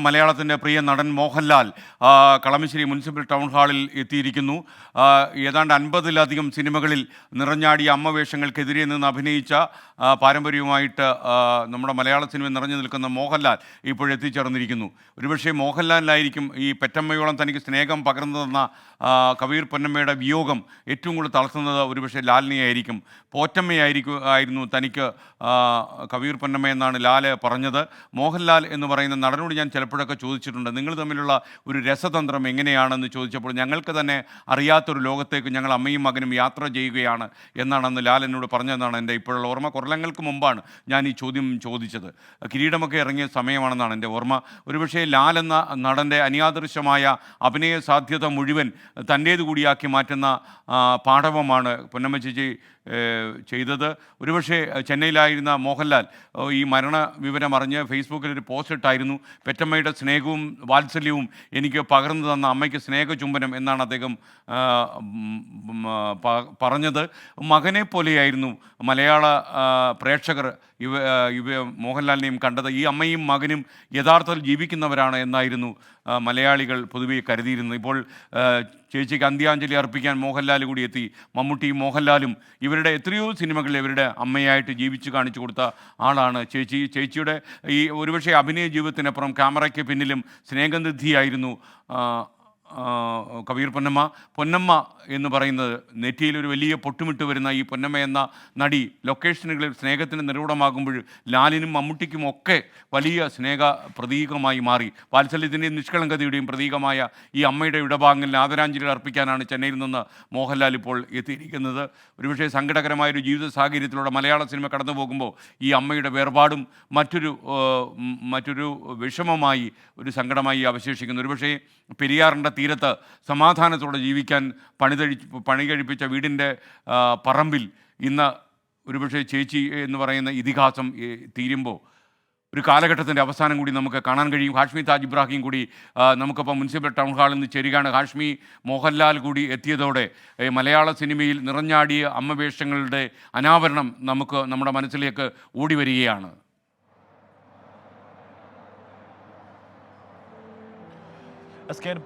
മലയാളത്തിൻ്റെ പ്രിയ നടൻ Mohanlal Kalamassery municipal town ഹാളിൽ എത്തിയിരിക്കുന്നു. ഏതാണ്ട് 50-ലധികം സിനിമകളിൽ നിറഞ്ഞാടിയ അമ്മ വേഷങ്ങൾക്കെതിരെ നിന്ന് അഭിനയിച്ച പാരമ്പര്യവുമായിട്ട് നമ്മുടെ മലയാള സിനിമ നിറഞ്ഞു നിൽക്കുന്ന മോഹൻലാൽ ഇപ്പോഴെത്തിച്ചേർന്നിരിക്കുന്നു. ഒരുപക്ഷെ മോഹൻലാലിനായിരിക്കും ഈ പെറ്റമ്മയോളം തനിക്ക് സ്നേഹം പകർന്നു തന്ന കബീർ പൊന്നമ്മയുടെ വിയോഗം ഏറ്റവും കൂടുതൽ തളർത്തുന്നത്. ഒരുപക്ഷെ ലാലിനെയായിരിക്കും. ആയിരുന്നു തനിക്ക് കബീർ പൊന്നമ്മ എന്നാണ് ലാല് പറഞ്ഞത്. മോഹൻലാൽ എന്ന് പറയുന്ന നടനോട് ഞാൻ ചിലപ്പോഴൊക്കെ ചോദിച്ചിട്ടുണ്ട്, നിങ്ങൾ തമ്മിലുള്ള ഒരു രസതന്ത്രം എങ്ങനെയാണെന്ന് ചോദിച്ചപ്പോൾ ഞങ്ങൾക്ക് തന്നെ അറിയാത്തൊരു ലോകത്തേക്ക് ഞങ്ങൾ അമ്മയും മകനും യാത്ര ചെയ്യുകയാണ് എന്നാണ് അന്ന് ലാൽ എന്നോട് പറഞ്ഞതെന്നാണ് എൻ്റെ ഇപ്പോഴുള്ള ഓർമ്മ. കൊല്ലങ്ങൾക്ക് മുമ്പാണ് ഞാൻ ഈ ചോദ്യം ചോദിച്ചത്. കിരീടമൊക്കെ ഇറങ്ങിയ സമയമാണെന്നാണ് എൻ്റെ ഓർമ്മ. ഒരുപക്ഷെ ലാൽ എന്ന നടൻ്റെ അനിയാദൃശ്യമായ അഭിനയ സാധ്യത മുഴുവൻ തൻ്റേത് കൂടിയാക്കി മാറ്റുന്ന പാഠവമാണ് പൊന്നമ്മ ചേച്ചി ചെയ്തത്. ഒരുപക്ഷെ ചെന്നൈയിലായിരുന്ന മോഹൻലാൽ ഈ മരണ വിവരം അറിഞ്ഞ് ഫേസ്ബുക്കിൽ ഒരു പോസ്റ്റ് ഇട്ടായിരുന്നു. പെറ്റമ്മയുടെ സ്നേഹവും വാത്സല്യവും എനിക്ക് പകർന്നു തന്ന അമ്മയ്ക്ക് സ്നേഹചുംബനം എന്നാണ് അദ്ദേഹം പറഞ്ഞത്. മകനെ പോലെയായിരുന്നു മലയാള പ്രേക്ഷകർ മോഹൻലാലിനെയും കണ്ടത്. ഈ അമ്മയും മകനും യഥാർത്ഥത്തിൽ ജീവിക്കുന്നവരാണ് എന്നായിരുന്നു മലയാളികൾ പൊതുവെ കരുതിയിരുന്നത്. ഇപ്പോൾ ചേച്ചിക്ക് അന്ത്യാഞ്ജലി അർപ്പിക്കാൻ മോഹൻലാൽ കൂടി എത്തി. മമ്മൂട്ടിയും മോഹൻലാലും ഇവരുടെ എത്രയോ സിനിമകളിൽ ഇവരുടെ അമ്മയായിട്ട് ജീവിച്ച് കാണിച്ചു കൊടുത്ത ആളാണ് ചേച്ചി. ചേച്ചിയുടെ ഈ ഒരുപക്ഷെ അഭിനയ ജീവിതത്തിനപ്പുറം ക്യാമറയ്ക്ക് പിന്നിലും സ്നേഹനിധിയായിരുന്നു കബീർ പൊന്നമ്മ എന്ന് പറയുന്നത്. നെറ്റിയിൽ ഒരു വലിയ പൊട്ടുമിട്ട് വരുന്ന ഈ പൊന്നമ്മ എന്ന നടി ലൊക്കേഷനുകളിൽ സ്നേഹത്തിന് നിറൂഢമാകുമ്പോൾ ലാലിനും മമ്മൂട്ടിക്കും ഒക്കെ വലിയ സ്നേഹ പ്രതീകമായി മാറി. വാത്സല്യത്തിൻ്റെയും നിഷ്കളങ്കതയുടെയും പ്രതീകമായ ഈ അമ്മയുടെ ഇടഭാഗങ്ങളിൽ ആദരാഞ്ജലി അർപ്പിക്കാനാണ് ചെന്നൈയിൽ നിന്ന് മോഹൻലാൽ ഇപ്പോൾ എത്തിയിരിക്കുന്നത്. ഒരുപക്ഷെ സങ്കടകരമായൊരു ജീവിത സാഹചര്യത്തിലൂടെ മലയാള സിനിമ കടന്നു പോകുമ്പോൾ ഈ അമ്മയുടെ വേർപാടും മറ്റൊരു വിഷമമായി, ഒരു സങ്കടമായി അവശേഷിക്കുന്നു. ഒരുപക്ഷെ പെരിയാറിൻ്റെ തീരത്ത് സമാധാനത്തോടെ ജീവിക്കാൻ പണി കഴിപ്പിച്ച വീടിൻ്റെ പറമ്പിൽ ഇന്ന് ഒരുപക്ഷെ ചേച്ചി എന്ന് പറയുന്ന ഇതിഹാസം തീരുമ്പോൾ ഒരു കാലഘട്ടത്തിൻ്റെ അവസാനം കൂടി നമുക്ക് കാണാൻ കഴിയും. ഹാഷ്മി താജ് ഇബ്രാഹിം കൂടി നമുക്കിപ്പോൾ മുനിസിപ്പൽ ടൗൺ ഹാളിൽ നിന്ന് ചേരുകയാണ്. ഹാഷ്മി, മോഹൻലാൽ കൂടി എത്തിയതോടെ മലയാള സിനിമയിൽ നിറഞ്ഞാടിയ അമ്മവേഷങ്ങളുടെ അനാവരണം നമ്മുടെ മനസ്സിലേക്ക് ഓടി വരികയാണ്.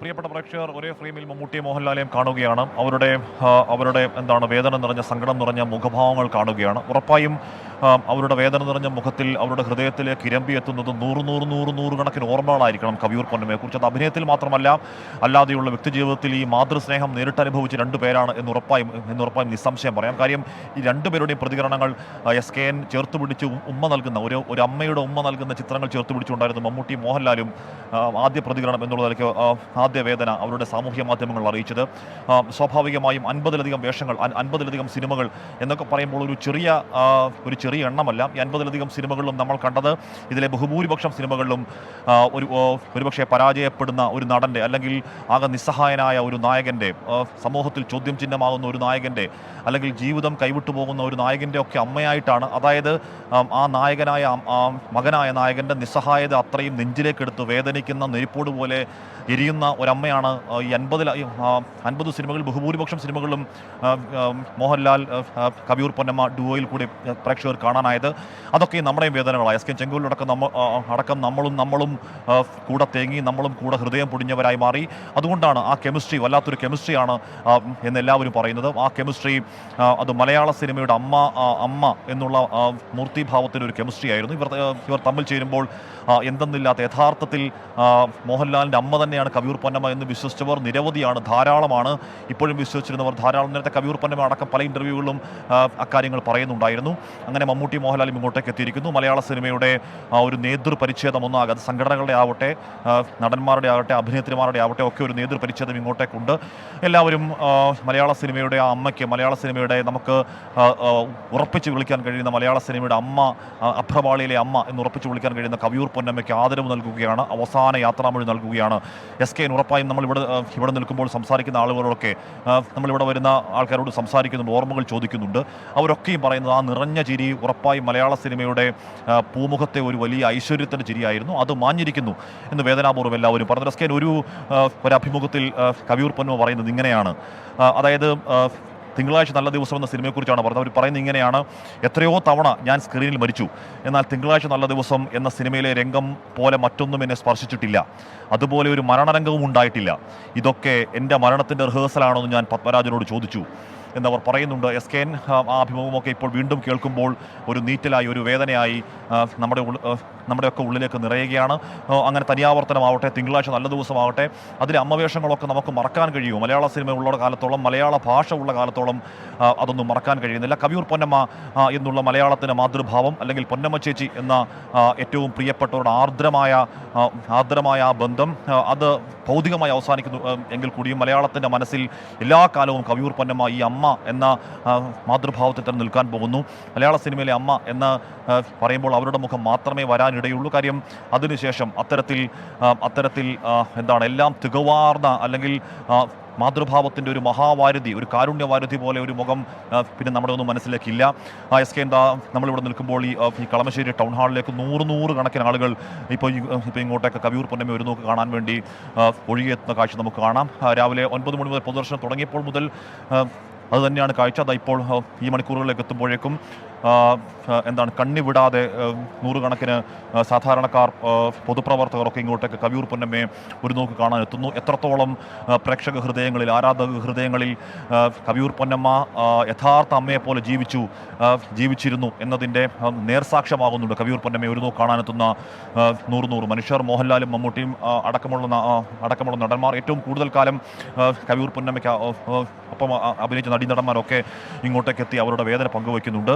പ്രിയപ്പെട്ട പ്രേക്ഷകർ ഒരേ ഫ്രെയിമിൽ മമ്മൂട്ടിയും മോഹൻലാലെയും കാണുകയാണ്. അവരുടെ എന്താണ് വേദന നിറഞ്ഞ, സങ്കടം നിറഞ്ഞ മുഖഭാവങ്ങൾ കാണുകയാണ്. ഉറപ്പായും അവരുടെ വേദന നിറഞ്ഞ മുഖത്തിൽ, അവരുടെ ഹൃദയത്തിലേക്ക് ഇരമ്പി എത്തുന്നത് നൂറുകണക്കിന് ഓർമ്മകളായിരിക്കണം കബീർ പൊന്നമ്മയെക്കുറിച്ച്. അത് അഭിനയത്തിൽ മാത്രമല്ല, അല്ലാതെയുള്ള വ്യക്തിജീവിതത്തിൽ ഈ മാതൃസ്നേഹം നേരിട്ട് അനുഭവിച്ച രണ്ടു പേരാണ് എന്നുറപ്പായും നിസ്സംശയം പറയാം. കാര്യം ഈ രണ്ടുപേരുടെയും പ്രതികരണങ്ങൾ SKN ചേർത്ത് പിടിച്ച് ഉമ്മ നൽകുന്ന ഒരു അമ്മയുടെ ഉമ്മ നൽകുന്ന ചിത്രങ്ങൾ ചേർത്ത് പിടിച്ചുകൊണ്ടായിരുന്നു മമ്മൂട്ടിയും മോഹൻലാലും ആദ്യ പ്രതികരണം എന്നുള്ള നിലയ്ക്ക് ആദ്യ വേദന അവരുടെ സാമൂഹ്യ മാധ്യമങ്ങൾ അറിയിച്ചത്. സ്വാഭാവികമായും 50-ലധികം വേഷങ്ങൾ, 50-ലധികം സിനിമകൾ എന്നൊക്കെ പറയുമ്പോൾ ഒരു ചെറിയ എണ്ണമല്ല. ഈ 50-ലധികം സിനിമകളിലും നമ്മൾ കണ്ടത്, ഇതിലെ ബഹുഭൂരിപക്ഷം സിനിമകളിലും ഒരുപക്ഷെ പരാജയപ്പെടുന്ന ഒരു നടൻ്റെ, അല്ലെങ്കിൽ ആകെ നിസ്സഹായനായ ഒരു നായകൻ്റെ, സമൂഹത്തിൽ ചോദ്യം ചിഹ്നമാകുന്ന ഒരു നായകൻ്റെ, അല്ലെങ്കിൽ ജീവിതം കൈവിട്ടു പോകുന്ന ഒരു നായകൻ്റെ ഒക്കെ അമ്മയായിട്ടാണ്. അതായത് ആ മകനായ നായകൻ്റെ നിസ്സഹായത അത്രയും നെഞ്ചിലേക്കെടുത്ത് വേദനിക്കുന്ന നെരിപ്പോട് പോലെ എരിയുന്ന ഒരമ്മയാണ് ഈ 50 സിനിമകളിൽ, ബഹുഭൂരിപക്ഷം സിനിമകളിലും മോഹൻലാൽ കബീർ പൊന്നമ്മ ഡുവോയിൽ കൂടി പ്രേക്ഷകർ കാണാനായത്. അതൊക്കെ നമ്മുടെയും വേദനകളാണ്. SKN ചെങ്കോലിലടക്കം നമ്മളും കൂടെ തേങ്ങി, നമ്മളും കൂടെ ഹൃദയം പൊടിഞ്ഞവരായി മാറി. അതുകൊണ്ടാണ് ആ കെമിസ്ട്രി വല്ലാത്തൊരു കെമിസ്ട്രിയാണ് എന്ന് എല്ലാവരും പറയുന്നത്. ആ കെമിസ്ട്രി അത് മലയാള സിനിമയുടെ അമ്മ എന്നുള്ള മൂർത്തിഭാവത്തിൻ്റെ ഒരു കെമിസ്ട്രി ആയിരുന്നു. ഇവർ തമ്മിൽ ചേരുമ്പോൾ എന്തെന്നില്ലാത്ത, യഥാർത്ഥത്തിൽ മോഹൻലാലിൻ്റെ അമ്മ തന്നെയാണ് കബീർ പൊന്നമ്മ എന്ന് വിശ്വസിച്ചവർ നിരവധിയാണ്, ധാരാളമാണ്. ഇപ്പോഴും വിശ്വസിച്ചിരുന്നവർ ധാരാളം. നേരത്തെ കബീർ പൊന്നമ്മ അടക്കം പല ഇൻ്റർവ്യൂകളിലും അക്കാര്യങ്ങൾ പറയുന്നുണ്ടായിരുന്നു. അങ്ങനെ മമ്മൂട്ടി മോഹൻലാലും ഇങ്ങോട്ടേക്ക് എത്തിയിരിക്കുന്നു. മലയാള സിനിമയുടെ ഒരു നേതൃപരിച്ഛേദം ഒന്നാകെ, അത് സംഘടനകളുടെ ആവട്ടെ, നടന്മാരുടെ ആവട്ടെ, അഭിനേത്രിമാരുടെ ആവട്ടെ, ഒക്കെ ഒരു നേതൃപരിച്ഛേദം ഇങ്ങോട്ടേക്കുണ്ട്. എല്ലാവരും മലയാള സിനിമയുടെ ആ അമ്മയ്ക്ക്, മലയാള സിനിമയുടെ നമുക്ക് ഉറപ്പിച്ച് വിളിക്കാൻ കഴിയുന്ന മലയാള സിനിമയുടെ അമ്മ, അഭ്രപാളിയിലെ അമ്മ എന്ന് ഉറപ്പിച്ച് വിളിക്കാൻ കഴിയുന്ന കബീർ പൊന്നമ്മയ്ക്ക് ആദരവ് നൽകുകയാണ്, അവസാന യാത്രാമൊഴി നൽകുകയാണ്. SKN ഉറപ്പായും ഇവിടെ നിൽക്കുമ്പോൾ സംസാരിക്കുന്ന ആളുകളൊക്കെ, നമ്മളിവിടെ വരുന്ന ആൾക്കാരോട് സംസാരിക്കുന്നുണ്ട്, ഓർമ്മകൾ ചോദിക്കുന്നുണ്ട്. അവരൊക്കെയും പറയുന്നത് ആ നിറഞ്ഞ ചിരി ഉറപ്പായും മലയാള സിനിമയുടെ പൂമുഖത്തെ ഒരു വലിയ ഐശ്വര്യത്തിൻ്റെ ചിരിയായിരുന്നു. അത് മാഞ്ഞിരിക്കുന്നു എന്ന് വേദനാപൂർവ്വം എല്ലാവരും പറഞ്ഞു. SKN ഒരു അഭിമുഖത്തിൽ കബീർ പൊന്നമ്മ പറയുന്നത് ഇങ്ങനെയാണ്. അതായത് തിങ്കളാഴ്ച നല്ല ദിവസം എന്ന സിനിമയെക്കുറിച്ചാണ് പറഞ്ഞത്. അവർ പറയുന്നത് ഇങ്ങനെയാണ്: എത്രയോ തവണ ഞാൻ സ്ക്രീനിൽ മരിച്ചു, എന്നാൽ തിങ്കളാഴ്ച നല്ല ദിവസം എന്ന സിനിമയിലെ രംഗം പോലെ മറ്റൊന്നും എന്നെ സ്പർശിച്ചിട്ടില്ല, അതുപോലെ ഒരു മരണരംഗവും ഉണ്ടായിട്ടില്ല. ഇതൊക്കെ എൻ്റെ മരണത്തിൻ്റെ റിഹേഴ്സലാണോ എന്ന് ഞാൻ പത്മരാജനോട് ചോദിച്ചു എന്നവർ പറയുന്നുണ്ട്. എസ് കെ എൻ ആ അഭിമുഖമൊക്കെ ഇപ്പോൾ വീണ്ടും കേൾക്കുമ്പോൾ ഒരു നീറ്റലായി, ഒരു വേദനയായി നമ്മുടെയൊക്കെ ഉള്ളിലേക്ക് നിറയുകയാണ്. അങ്ങനെ തനിയാവർത്തനമാവട്ടെ, തിങ്കളാഴ്ച നല്ല ദിവസമാവട്ടെ, അതിലെ അമ്മവേഷങ്ങളൊക്കെ നമുക്ക് മറക്കാൻ കഴിയുമോ? മലയാള സിനിമ ഉള്ള കാലത്തോളം, മലയാള ഭാഷ ഉള്ള കാലത്തോളം അതൊന്നും മറക്കാൻ കഴിയുന്നില്ല. കവിയൂർ പൊന്നമ്മ എന്നുള്ള മലയാളത്തിൻ്റെ മാതൃഭാവം, അല്ലെങ്കിൽ പൊന്നമ്മ ചേച്ചി എന്ന ഏറ്റവും പ്രിയപ്പെട്ടവരുടെ ആർദ്രമായ ആ ബന്ധം, അത് ഭൗതികമായി അവസാനിക്കുന്നു എങ്കിൽ കൂടിയും മലയാളത്തിൻ്റെ മനസ്സിൽ എല്ലാ കാലവും കവിയൂർ പൊന്നമ്മ ഈ അമ്മ എന്ന മാതൃഭാവത്തിൽ തന്നെ നിൽക്കാൻ പോകുന്നു. മലയാള സിനിമയിലെ അമ്മ എന്ന് പറയുമ്പോൾ അവരുടെ മുഖം മാത്രമേ വരാനിടയുള്ളൂ. കാര്യം അതിനുശേഷം അത്തരത്തിൽ എന്താണ് എല്ലാം തികവാർന്ന, അല്ലെങ്കിൽ മാതൃഭാവത്തിൻ്റെ ഒരു മഹാവാരുധി, ഒരു കാരുണ്യവാരുധി പോലെ ഒരു മുഖം പിന്നെ നമ്മുടെ ഒന്നും മനസ്സിലേക്കില്ല. എസ് കെ എന്താ നമ്മളിവിടെ നിൽക്കുമ്പോൾ ഈ കളമശ്ശേരി ടൗൺ ഹാളിലേക്ക് നൂറ് കണക്കിന് ആളുകൾ ഇപ്പോൾ ഇങ്ങോട്ടേക്ക് കവിയൂർ പൊന്നമ്മ ഒരു നോക്ക് കാണാൻ വേണ്ടി ഒഴുകിയെത്തുന്ന കാഴ്ച നമുക്ക് കാണാം. രാവിലെ 9 മണി മുതൽ പൊതുദർശനം തുടങ്ങിയപ്പോൾ മുതൽ അതുതന്നെയാണ് കാഴ്ച. അതാ ഇപ്പോൾ ഈ മണിക്കൂറുകളിലേക്ക് എത്തുമ്പോഴേക്കും എന്താണ് കണ്ണിവിടാതെ നൂറുകണക്കിന് സാധാരണക്കാർ, പൊതുപ്രവർത്തകരൊക്കെ ഇങ്ങോട്ടേക്ക് കവിയൂർ പൊന്നമ്മയെ ഒരു നോക്ക് കാണാൻ എത്തുന്നു. എത്രത്തോളം പ്രേക്ഷക ഹൃദയങ്ങളിൽ, ആരാധക ഹൃദയങ്ങളിൽ കവിയൂർ പൊന്നമ്മ യഥാർത്ഥ അമ്മയെപ്പോലെ ജീവിച്ചിരുന്നു എന്നതിൻ്റെ നേർസാക്ഷ്യമാകുന്നുണ്ട് കവിയൂർ പൊന്നമ്മയെ ഒരു നോക്ക് കാണാനെത്തുന്ന നൂറ് മനുഷ്യർ. മോഹൻലാലും മമ്മൂട്ടിയും അടക്കമുള്ള നടന്മാർ, ഏറ്റവും കൂടുതൽ കാലം കവിയൂർ പൊന്നമ്മയ്ക്ക് ഒപ്പം അഭിനയിച്ച നടന്മാരൊക്കെ ഇങ്ങോട്ടേക്ക് എത്തി അവരുടെ വേദന പങ്കുവയ്ക്കുന്നുണ്ട്.